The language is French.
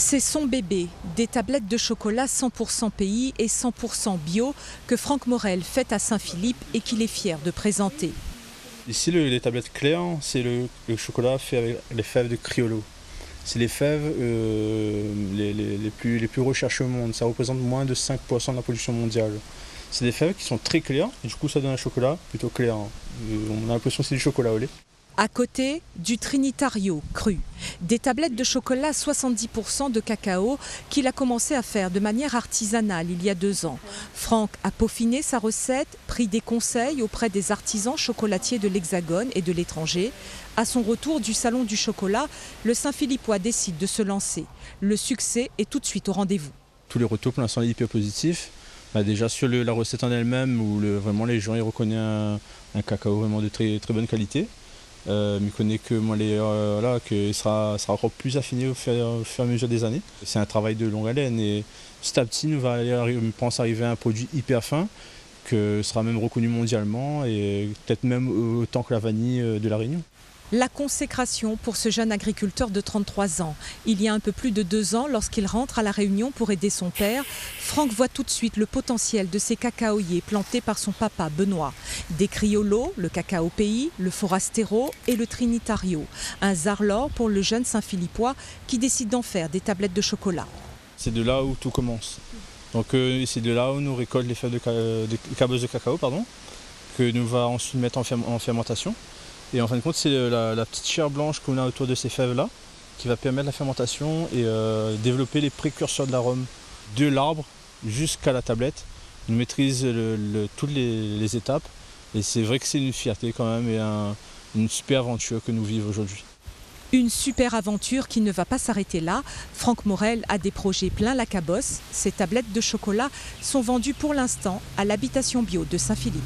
C'est son bébé, des tablettes de chocolat 100% pays et 100% bio que Franck Morel fait à Saint-Philippe et qu'il est fier de présenter. Ici, les tablettes claires, c'est le chocolat fait avec les fèves de Criollo. C'est les fèves les plus recherchées au monde. Ça représente moins de 5% de la production mondiale. C'est des fèves qui sont très claires et du coup ça donne un chocolat plutôt clair. On a l'impression que c'est du chocolat au lait. À côté, du Trinitario cru, des tablettes de chocolat 70% de cacao qu'il a commencé à faire de manière artisanale il y a 2 ans. Franck a peaufiné sa recette, pris des conseils auprès des artisans chocolatiers de l'Hexagone et de l'étranger. À son retour du Salon du chocolat, le Saint-Philippois décide de se lancer. Le succès est tout de suite au rendez-vous. Tous les retours pour l'instant sont hyper positifs. Déjà sur la recette en elle-même, où vraiment les gens ils reconnaissent un cacao vraiment de très, très bonne qualité. Mais il connaît que qu'il sera encore plus affiné au fur et à mesure des années. C'est un travail de longue haleine et petit à petit, nous va arriver à un produit hyper fin que sera même reconnu mondialement et peut-être même autant que la vanille de La Réunion. La consécration pour ce jeune agriculteur de 33 ans. Il y a un peu plus de 2 ans, lorsqu'il rentre à La Réunion pour aider son père, Franck voit tout de suite le potentiel de ces cacaoyers plantés par son papa Benoît. Des Criollo, le cacao pays, le Forastero et le Trinitario. Un zarlor pour le jeune Saint-Philippois qui décide d'en faire des tablettes de chocolat. C'est de là où tout commence. Donc c'est de là où nous récoltons les fèves de cabosses de cacao, que nous va ensuite mettre en fermentation. Et en fin de compte, c'est la petite chair blanche qu'on a autour de ces fèves-là qui va permettre la fermentation et développer les précurseurs de l'arôme de l'arbre jusqu'à la tablette. On maîtrise toutes les étapes et c'est vrai que c'est une fierté quand même et une super aventure que nous vivons aujourd'hui. Une super aventure qui ne va pas s'arrêter là. Franck Morel a des projets plein la cabosse. Ces tablettes de chocolat sont vendues pour l'instant à l'habitation bio de Saint-Philippe.